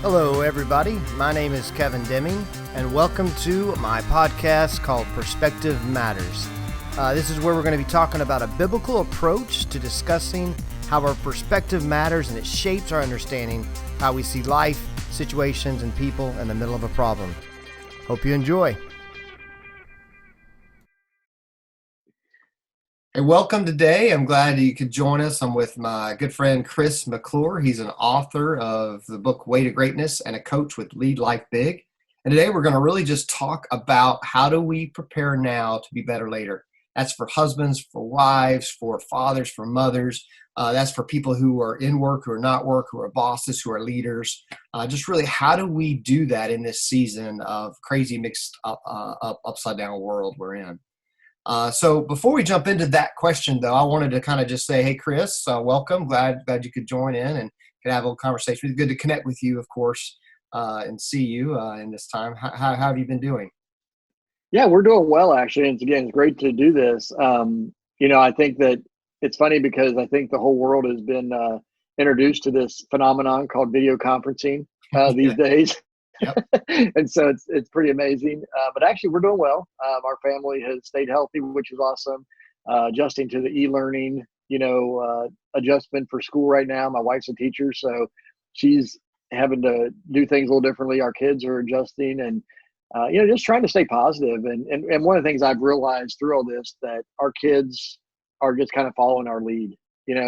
Hello, everybody. My name is Kevin Deming, and welcome to my podcast called Perspective Matters. This is where we're going to be talking about a biblical approach to discussing how our perspective matters, and it shapes our understanding how we see life, situations, and people in the middle of a problem. Hope you enjoy. Hey, welcome today. I'm glad you could join us. I'm with my good friend Chris McClure. He's an author of the book Way to Greatness and a coach with Lead Life Big. And today we're going to really just talk about how do we prepare now to be better later. That's for husbands, for wives, for fathers, for mothers. That's for people who are in work, who are not work, who are bosses, who are leaders. Just really, how do we do that in this season of crazy, mixed up, upside down world we're in? So before we jump into that question, though, I wanted to kind of just say, hey, Chris, welcome. Glad you could join in and could have a little conversation. It's good to connect with you, of course, and see you in this time. How have you been doing? Yeah, we're doing well, actually. And it's great to do this. I think that it's funny because I think the whole world has been introduced to this phenomenon called video conferencing these days. Yep. And so it's pretty amazing. But actually, we're doing well. Our family has stayed healthy, which is awesome. Adjusting to the e-learning, adjustment for school right now. My wife's a teacher, so she's having to do things a little differently. Our kids are adjusting and, just trying to stay positive. And one of the things I've realized through all this, that our kids are just kind of following our lead,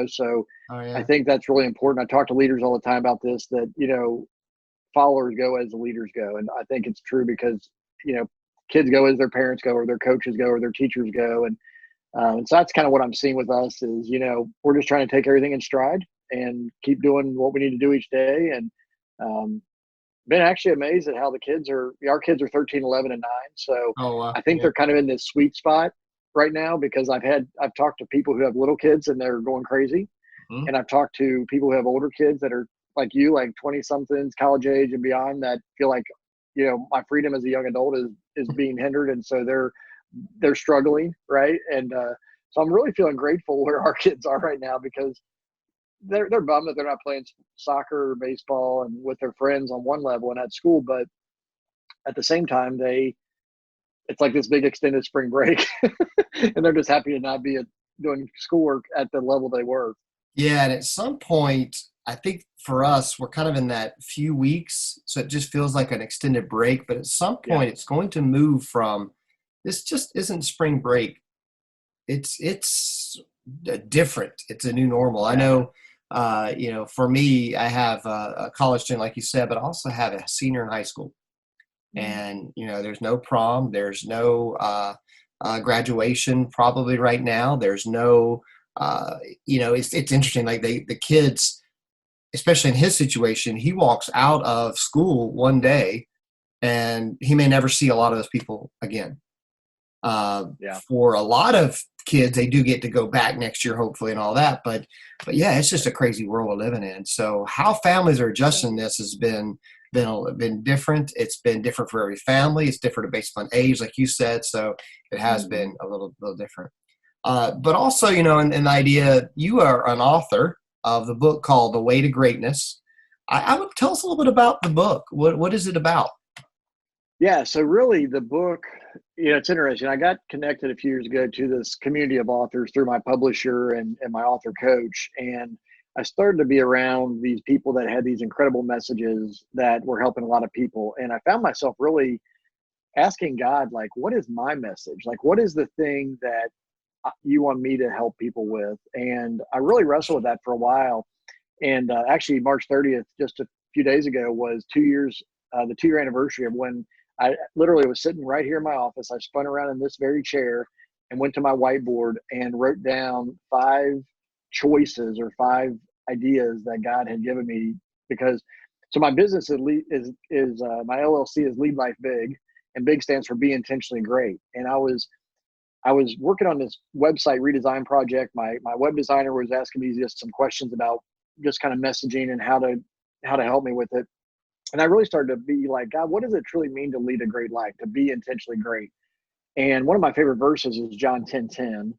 so I think that's really important. I talk to leaders all the time about this, that, followers go as the leaders go. And I think it's true because, kids go as their parents go, or their coaches go, or their teachers go. And so that's kind of what I'm seeing with us is, we're just trying to take everything in stride and keep doing what we need to do each day. And been actually amazed at how our kids are 13, 11, and 9. So I think they're kind of in this sweet spot right now, because I've talked to people who have little kids and they're going crazy. Mm-hmm. And I've talked to people who have older kids that are like 20 somethings, college age and beyond, that feel like, my freedom as a young adult is being hindered. And so they're struggling. Right. And so I'm really feeling grateful where our kids are right now, because they're bummed that they're not playing soccer or baseball and with their friends on one level and at school. But at the same time, it's like this big extended spring break and they're just happy to not be doing schoolwork at the level they were. Yeah. And at some point, I think for us, we're kind of in that few weeks. So it just feels like an extended break. But at some point, It's going to move from, this just isn't spring break. It's different. It's a new normal. I know, for me, I have a college student, like you said, but I also have a senior in high school. And, there's no prom. There's no graduation probably right now. There's no, it's interesting. Like the kids, especially in his situation, he walks out of school one day and he may never see a lot of those people again. For a lot of kids, they do get to go back next year, hopefully, and all that. But yeah, it's just a crazy world we're living in. So how families are adjusting this has been different. It's been different for every family. It's different based on age, like you said. So it has been a little different. But also, in the idea, you are an author of the book called The Way to Greatness. I would tell us a little bit about the book. What is it about? Yeah, so really the book, it's interesting. I got connected a few years ago to this community of authors through my publisher and my author coach. And I started to be around these people that had these incredible messages that were helping a lot of people. And I found myself really asking God, like, what is my message? Like, what is the thing that you want me to help people with? And I really wrestled with that for a while. And actually March 30th, just a few days ago, was 2 years, the 2-year anniversary of when I literally was sitting right here in my office. I spun around in this very chair and went to my whiteboard and wrote down 5 choices or 5 ideas that God had given me. Because so my business is my LLC is Lead Life Big, and big stands for Be Intentionally Great. And I was working on this website redesign project. My web designer was asking me just some questions about just kind of messaging and how to help me with it. And I really started to be like, God, what does it truly mean to lead a great life, to be intentionally great? And one of my favorite verses is John 10:10,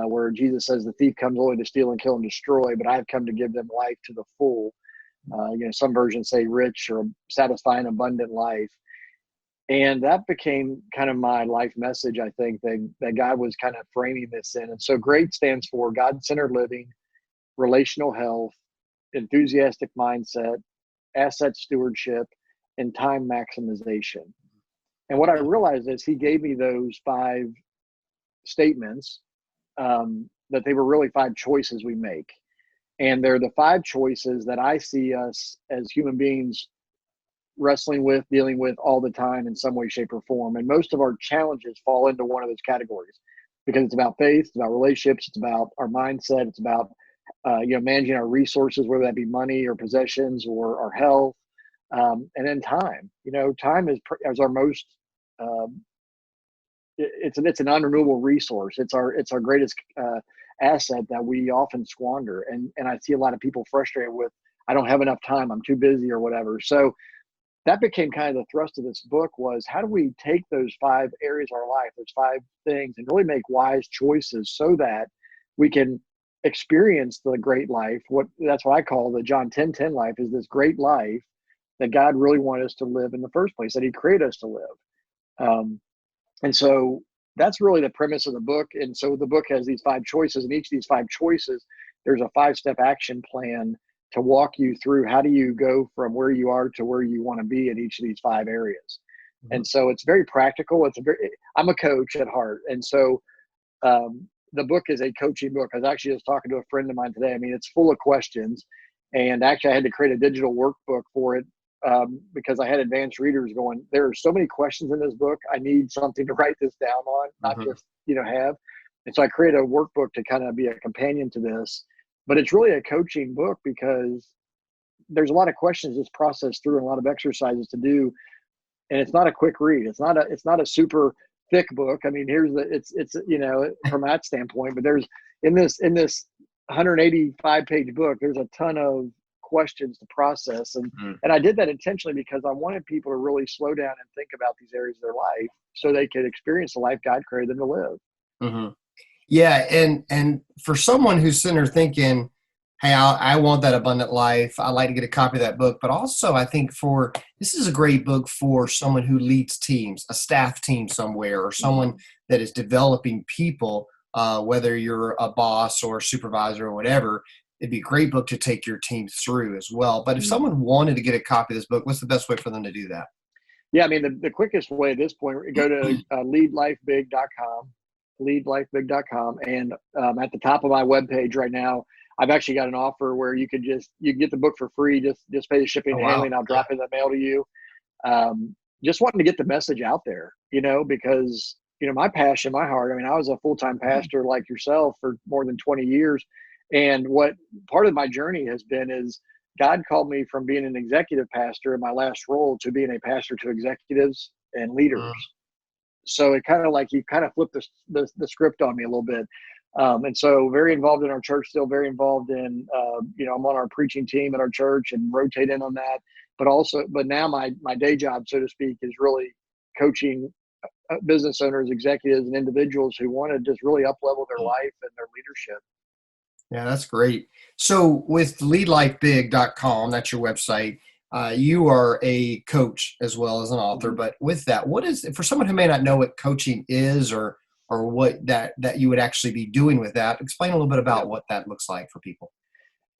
where Jesus says, the thief comes only to steal and kill and destroy, but I have come to give them life to the full. Some versions say rich or satisfying, abundant life. And that became kind of my life message, I think, that God was kind of framing this in. And so GREAT stands for God-centered living, relational health, enthusiastic mindset, asset stewardship, and time maximization. And what I realized is he gave me those 5 statements, that they were really 5 choices we make. And they're the 5 choices that I see us as human beings wrestling with, dealing with all the time in some way, shape, or form. And most of our challenges fall into one of those categories because it's about faith, it's about relationships, it's about our mindset, it's about managing our resources, whether that be money or possessions or our health, and then time. Time is our most it's an unrenewable resource. It's our greatest asset that we often squander. And I see a lot of people frustrated with, I don't have enough time, I'm too busy or whatever. So that became kind of the thrust of this book, was how do we take those 5 areas of our life, those 5 things, and really make wise choices so that we can experience the great life. That's what I call the John 10:10 life, is this great life that God really wanted us to live in the first place, that he created us to live. And so that's really the premise of the book. And so the book has these 5 choices, and each of these 5 choices, there's a 5-step action plan to walk you through how do you go from where you are to where you want to be in each of these 5 areas. Mm-hmm. And so it's very practical. I'm a coach at heart. And so the book is a coaching book. I was actually just talking to a friend of mine today. I mean, it's full of questions. And actually I had to create a digital workbook for it, because I had advanced readers going, there are so many questions in this book. I need something to write this down on, not mm-hmm. just, have. And so I created a workbook to kind of be a companion to this. But it's really a coaching book because there's a lot of questions that's processed through and a lot of exercises to do. And it's not a quick read. It's not a super thick book. I mean, it's from that standpoint, but there's in this 185 page book, there's a ton of questions to process. And I did that intentionally because I wanted people to really slow down and think about these areas of their life so they could experience the life God created them to live. Mm-hmm. Yeah. And for someone who's sitting there thinking, hey, I want that abundant life, I'd like to get a copy of that book. But also I think this is a great book for someone who leads teams, a staff team somewhere, or someone that is developing people, whether you're a boss or a supervisor or whatever. It'd be a great book to take your team through as well. But if someone wanted to get a copy of this book, what's the best way for them to do that? Yeah, I mean, the quickest way at this point, go to leadlifebig.com. leadlifebig.com. And at the top of my webpage right now, I've actually got an offer where you can get the book for free. Just pay the shipping and handling. I'll drop it in the mail to you. Just wanting to get the message out there, because, my passion, my heart, I mean, I was a full-time pastor like yourself for more than 20 years. And what part of my journey has been is God called me from being an executive pastor in my last role to being a pastor to executives and leaders. So it kind of like you kind of flipped the script on me a little bit. And so very involved in our church, still very involved in, I'm on our preaching team at our church and rotate in on that. But now my day job, so to speak, is really coaching business owners, executives, and individuals who want to just really up-level their life and their leadership. Yeah, that's great. So with leadlifebig.com, that's your website. You are a coach as well as an author, but with that, what is, for someone who may not know what coaching is or what that you would actually be doing with that, explain a little bit about what that looks like for people.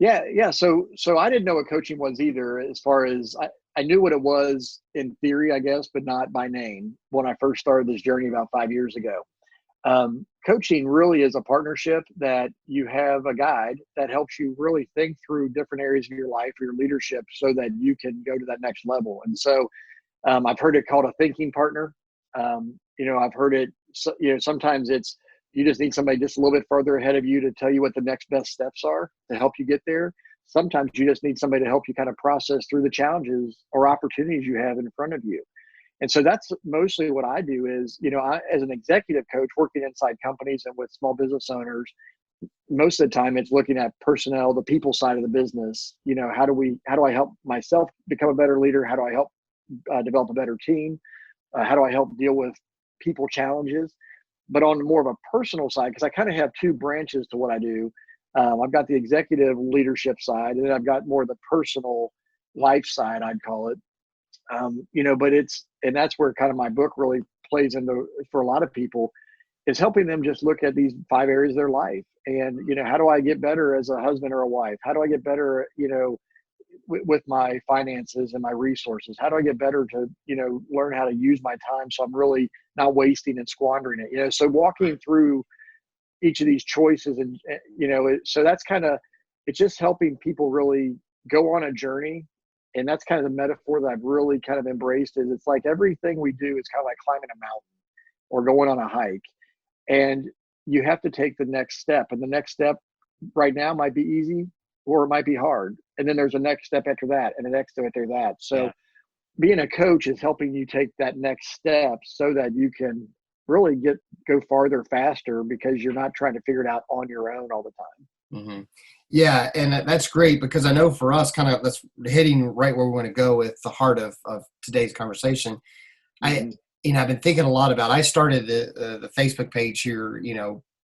Yeah. So I didn't know what coaching was either, as far as I knew what it was in theory, I guess, but not by name when I first started this journey about 5 years ago. Coaching really is a partnership that you have a guide that helps you really think through different areas of your life, your leadership, so that you can go to that next level. And so I've heard it called a thinking partner. I've heard it, sometimes it's, you just need somebody just a little bit further ahead of you to tell you what the next best steps are to help you get there. Sometimes you just need somebody to help you kind of process through the challenges or opportunities you have in front of you. And so that's mostly what I do is, as an executive coach working inside companies and with small business owners, most of the time it's looking at personnel, the people side of the business. How do I help myself become a better leader? How do I help develop a better team? How do I help deal with people challenges? But on more of a personal side, because I kind of have 2 branches to what I do. I've got the executive leadership side, and then I've got more of the personal life side, I'd call it. But and that's where kind of my book really plays into for a lot of people, is helping them just look at these 5 areas of their life. And, how do I get better as a husband or a wife? How do I get better, with my finances and my resources? How do I get better to, learn how to use my time so I'm really not wasting and squandering it? So walking through each of these choices and, so that's kind of, it's just helping people really go on a journey. And that's kind of the metaphor that I've really kind of embraced, is it's like everything we do is kind of like climbing a mountain or going on a hike. And you have to take the next step. And the next step right now might be easy, or it might be hard. And then there's a next step after that, and the next step after that. So being a coach is helping you take that next step so that you can really go farther faster, because you're not trying to figure it out on your own all the time. Mm-hmm. Yeah, and that's great, because I know for us, kind of that's hitting right where we want to go with the heart of today's conversation. Mm-hmm. I've been thinking a lot about. I started the Facebook page here,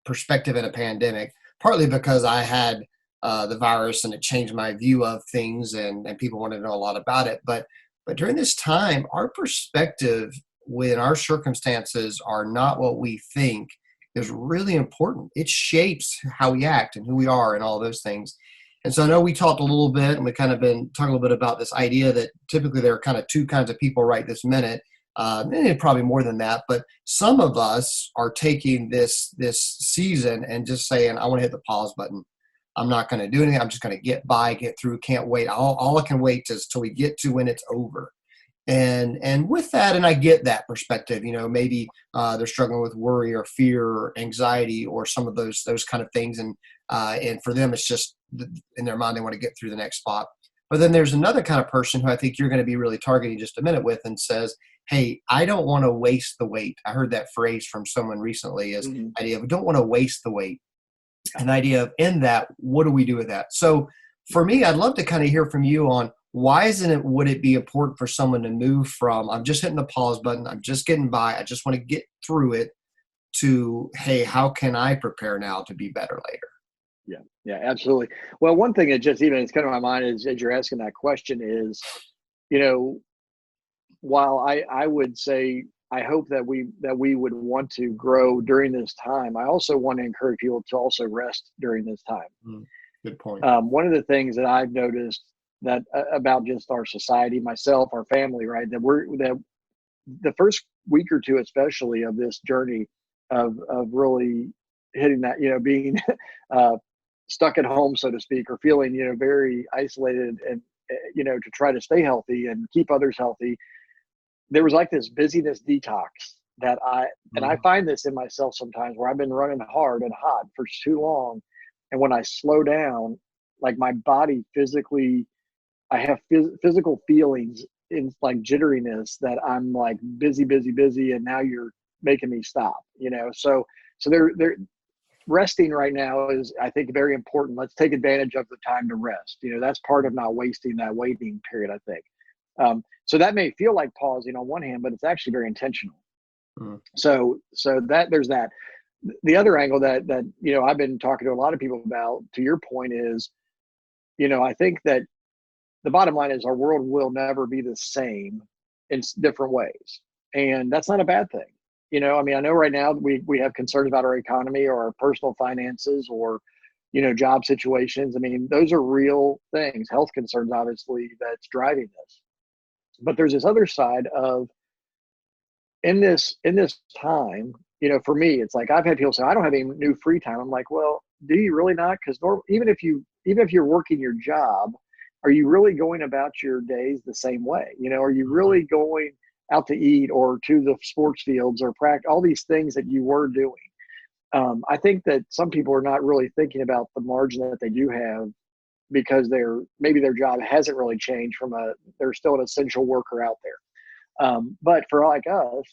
perspective in a pandemic, partly because I had the virus and it changed my view of things, and people wanted to know a lot about it. But during this time, our perspective when our circumstances are not what we think is really important. It shapes how we act and who we are and all those things. And so I know we talked a little bit, and we kind of been talking a little bit about this idea that typically there are kind of 2 kinds of people right this minute, and probably more than that. But some of us are taking this season and just saying, I want to hit the pause button. I'm not going to do anything. I'm just going to get by, get through, can't wait. All I can wait is till we get to when it's over. And with that, and I get that perspective, maybe they're struggling with worry or fear or anxiety or some of those kind of things. And for them, it's just in their mind, they want to get through the next spot. But then there's another kind of person who I think you're going to be really targeting just a minute with, and says, hey, I don't want to waste the wait. I heard that phrase from someone recently, is idea of, we don't want to waste the wait. An idea of, in that, what do we do with that? So for me, I'd love to kind of hear from you on, why would it be important for someone to move from, I'm just hitting the pause button, I'm just getting by, I just want to get through it, to, hey, how can I prepare now to be better later? Yeah, absolutely. Well, one thing that just even it's kind of my mind is, as you're asking that question, is, while I would say, I hope that we would want to grow during this time, I also want to encourage people to also rest during this time. Good point. One of the things that I've noticed that about just our society, myself, our family, right, that the first week or two, especially, of this journey of really hitting that, being stuck at home, so to speak, or feeling, very isolated, and, to try to stay healthy and keep others healthy. There was like this busyness detox that and I find this in myself sometimes, where I've been running hard and hot for too long. And when I slow down, like my body physically, I have physical feelings in like jitteriness, that I'm like busy, and now you're making me stop, so they're resting right now is, I think, very important. Let's take advantage of the time to rest. That's part of not wasting that waiting period, I think. So that may feel like pausing on one hand, but it's actually very intentional. So that there's that. The other angle that I've been talking to a lot of people about, to your point, is, I think that the bottom line is, our world will never be the same in different ways, and that's not a bad thing. I know right now we have concerns about our economy or our personal finances, or job situations. I mean, those are real things. Health concerns, obviously, that's driving this. But there's this other side of, in this time, for me, it's like, I've had people say, I don't have any new free time. I'm like, well, do you really not? Because even if you're working your job, are you really going about your days the same way? Are you really going out to eat, or to the sports fields, or practice, all these things that you were doing? I think that some people are not really thinking about the margin that they do have, because maybe their job hasn't really changed they're still an essential worker out there. But for like us,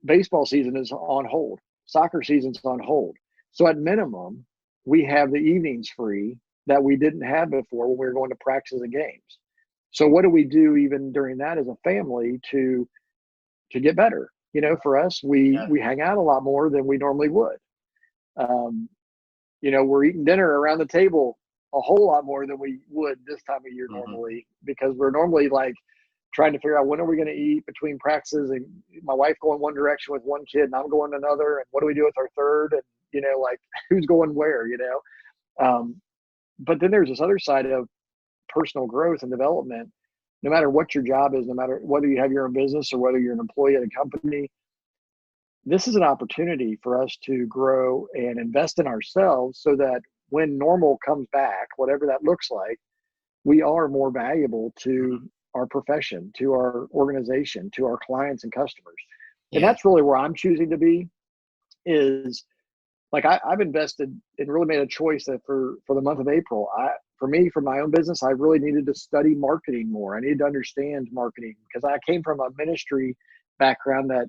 baseball season is on hold, soccer season's on hold. So at minimum, we have the evenings free that we didn't have before when we were going to practices and games. So what do we do even during that as a family to get better? For us, we hang out a lot more than we normally would. we're eating dinner around the table a whole lot more than we would this time of year Hmm. normally, because we're normally like trying to figure out when are we going to eat between practices, and my wife going one direction with one kid and I'm going another, and what do we do with our third, and like who's going where. But then there's this other side of personal growth and development. No matter what your job is, no matter whether you have your own business or whether you're an employee at a company, this is an opportunity for us to grow and invest in ourselves so that when normal comes back, whatever that looks like, we are more valuable to our profession, to our organization, to our clients and customers. And Yeah. that's really where I'm choosing to be, is like I've invested and really made a choice that for the month of April, for me, for my own business, I really needed to study marketing more. I needed to understand marketing because I came from a ministry background that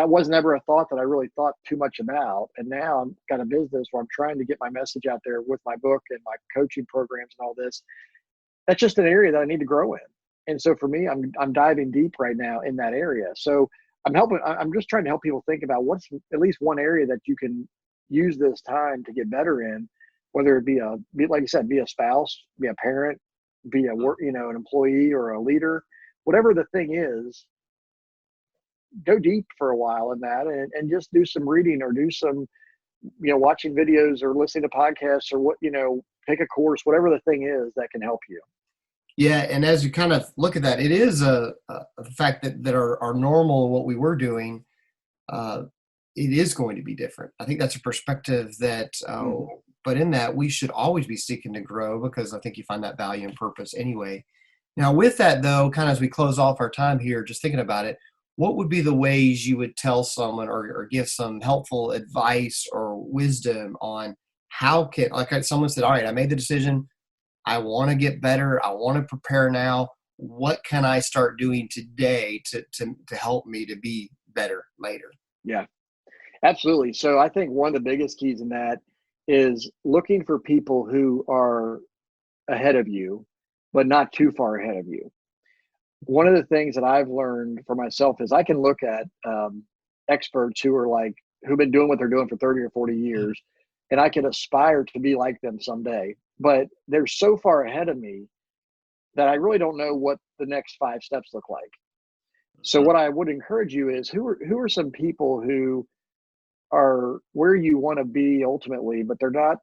was never a thought that I really thought too much about. And now I've got a business where I'm trying to get my message out there with my book and my coaching programs and all this. That's just an area that I need to grow in. And so for me, I'm diving deep right now in that area. So I'm just trying to help people think about what's at least one area that you can use this time to get better in, whether it be like you said, be a spouse, be a parent, be a work, an employee or a leader, whatever the thing is. Go deep for a while in that, and just do some reading or do some, watching videos or listening to podcasts or take a course, whatever the thing is that can help you. Yeah, and as you kind of look at that, it is a fact that our normal, what we were doing, uh, it is going to be different. I think that's a perspective that, Mhm. but in that, we should always be seeking to grow because I think you find that value and purpose anyway. Now, with that though, kind of as we close off our time here, just thinking about it, what would be the ways you would tell someone or give some helpful advice or wisdom on how can, like someone said, all right, I made the decision. I want to get better. I want to prepare now. What can I start doing today to help me to be better later? Yeah, absolutely. So I think one of the biggest keys in that is looking for people who are ahead of you, but not too far ahead of you. One of the things that I've learned for myself is I can look at experts who've been doing what they're doing for 30 or 40 years, and I can aspire to be like them someday. But they're so far ahead of me that I really don't know what the next 5 steps look like. So Mhm. what I would encourage you is who are some people who are where you want to be ultimately, but they're not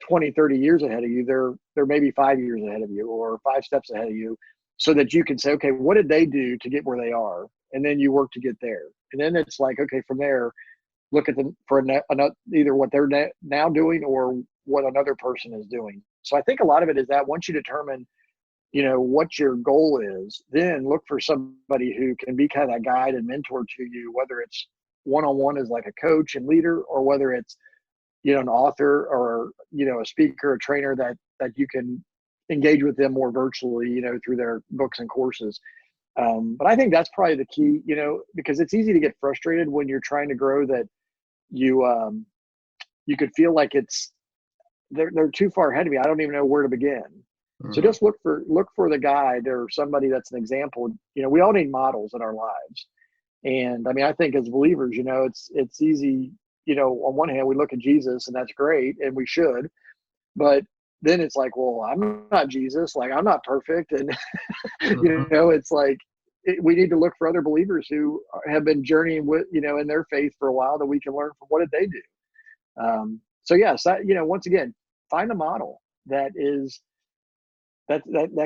20, 30 years ahead of you. They're maybe 5 years ahead of you or 5 steps ahead of you, so that you can say, okay, what did they do to get where they are? And then you work to get there. And then it's like, okay, from there, look at them for either what they're now doing or what another person is doing. So I think a lot of it is that once you determine, what your goal is, then look for somebody who can be kind of that guide and mentor to you, whether it's one-on-one as like a coach and leader, or whether it's, an author or, a speaker, a trainer that you can engage with them more virtually, through their books and courses. But I think that's probably the key, because it's easy to get frustrated when you're trying to grow, that you could feel like they're too far ahead of me. I don't even know where to begin. So Mhm. just look for the guide or somebody that's an example. We all need models in our lives. And I mean, I think as believers, it's easy, on one hand, we look at Jesus and that's great and we should, but then it's like, well, I'm not Jesus, like I'm not perfect. And, Mhm. it's like, we need to look for other believers who have been journeying with, in their faith for a while, that we can learn from what did they do. So yes, once again, find a model that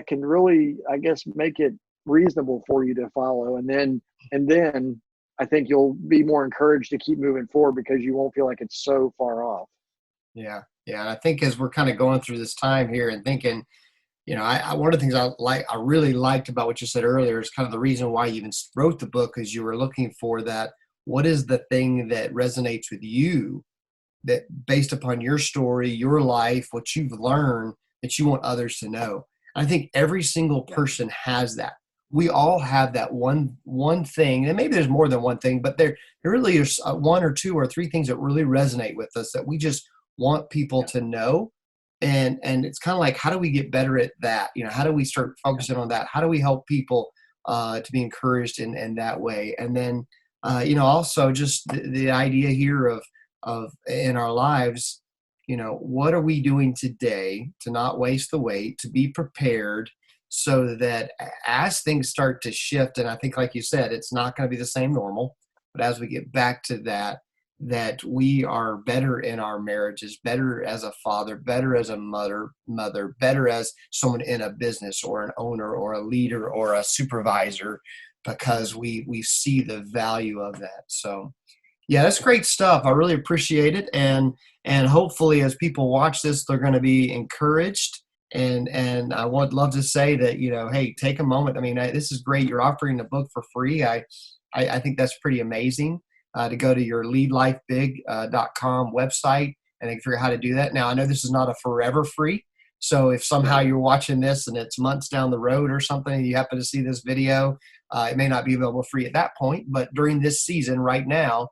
can really, I guess, make it reasonable for you to follow, and then I think you'll be more encouraged to keep moving forward because you won't feel like it's so far off. Yeah. Yeah. And I think as we're kind of going through this time here and thinking, one of the things I really liked about what you said earlier is kind of the reason why you even wrote the book, is you were looking for that. What is the thing that resonates with you, that based upon your story, your life, what you've learned, that you want others to know? I think every single Yeah, person has that. We all have that one thing, and maybe there's more than one thing, but there really is one or two or three things that really resonate with us that we just want people yeah, to know. And it's kind of like, how do we get better at that? How do we start yeah, focusing on that? How do we help people to be encouraged in that way? And then also just the idea here of in our lives, what are we doing today to not waste the wait, to be prepared so that as things start to shift, and I think, like you said, it's not going to be the same normal, but as we get back to that we are better in our marriages, better as a father, better as a mother, better as someone in a business or an owner or a leader or a supervisor, because we see the value of that. So yeah, that's great stuff. I really appreciate it. And hopefully as people watch this, they're going to be encouraged. And I would love to say that, hey, take a moment. I mean, this is great. You're offering the book for free. I think that's pretty amazing, to go to your leadlifebig.com website and then figure out how to do that. Now, I know this is not a forever free. So if somehow you're watching this and it's months down the road or something, and you happen to see this video, it may not be available free at that point. But during this season right now,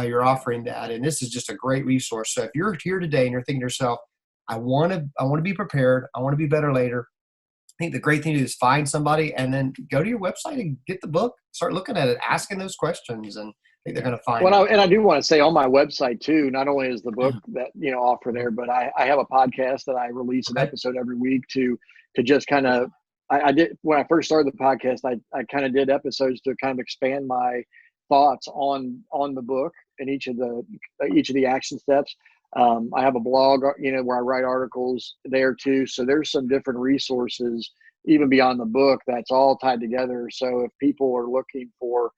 you're offering that. And this is just a great resource. So if you're here today and you're thinking to yourself, I want to be prepared, I want to be better later, I think the great thing to do is find somebody and then go to your website and get the book, start looking at it, asking those questions, and I think they're going to find it. And I do want to say on my website too, not only is the book that, offer there, but I have a podcast that I release an episode every week to just kind of, I did, when I first started the podcast, I kind of did episodes to kind of expand my thoughts on the book and each of the action steps. I have a blog, where I write articles there too. So there's some different resources even beyond the book that's all tied together. So if people are looking for,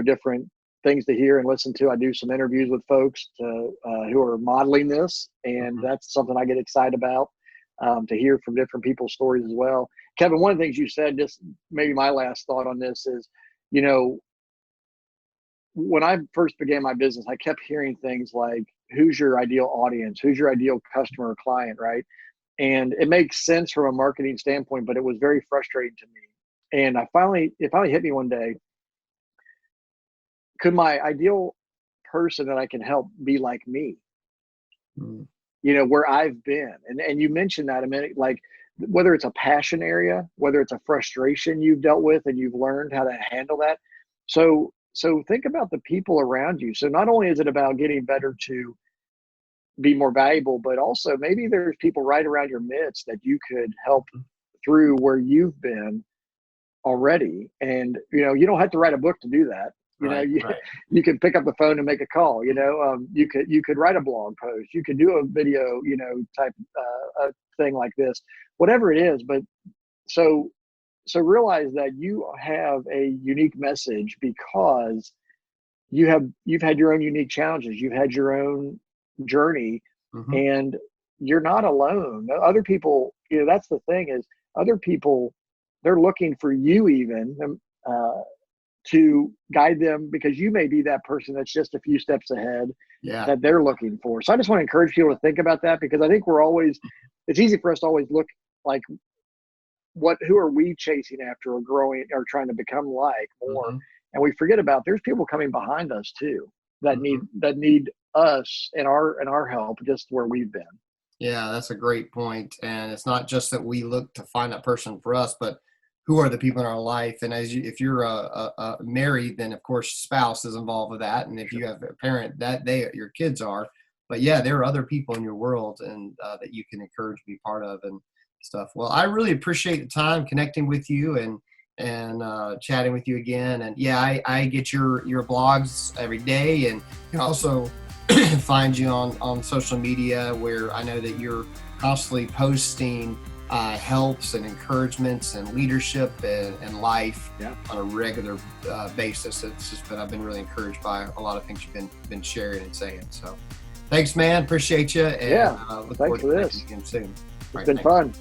different things to hear and listen to, I do some interviews with folks who are modeling this. And that's something I get excited about, to hear from different people's stories as well. Kevin, one of the things you said, just maybe my last thought on this is, when I first began my business, I kept hearing things like, who's your ideal audience? Who's your ideal customer or client, right? And it makes sense from a marketing standpoint, but it was very frustrating to me. And it finally hit me one day. Could my ideal person that I can help be like me? Where I've been. And you mentioned that a minute, like whether it's a passion area, whether it's a frustration you've dealt with and you've learned how to handle that. So think about the people around you. So not only is it about getting better to be more valuable, but also maybe there's people right around your midst that you could help through where you've been already. And, you don't have to write a book to do that. You could pick up the phone and make a call, you could write a blog post, you could do a video, type a thing like this, whatever it is. But so realize that you have a unique message because you've had your own unique challenges. You've had your own journey, and you're not alone. Other people, that's the thing, is other people, they're looking for you even to guide them, because you may be that person that's just a few steps ahead that they're looking for. So I just want to encourage people to think about that, because I think it's easy for us to always look like, who are we chasing after or growing or trying to become like more? And we forget about there's people coming behind us too that need us and our help just where we've been. Yeah, that's a great point. And it's not just that we look to find that person for us, but who are the people in our life? And if you're married, then of course spouse is involved with that. And if you have a parent, your kids are. But yeah, there are other people in your world and that you can encourage to be part of and stuff. Well, I really appreciate the time connecting with you and chatting with you again. And yeah, I get your blogs every day, and you can also find you on social media, where I know that you're constantly posting helps and encouragements and leadership and life on a regular basis. I've been really encouraged by a lot of things you've been sharing and saying. So thanks, man. Appreciate you. And look thanks forward for to this again soon. It's been fun.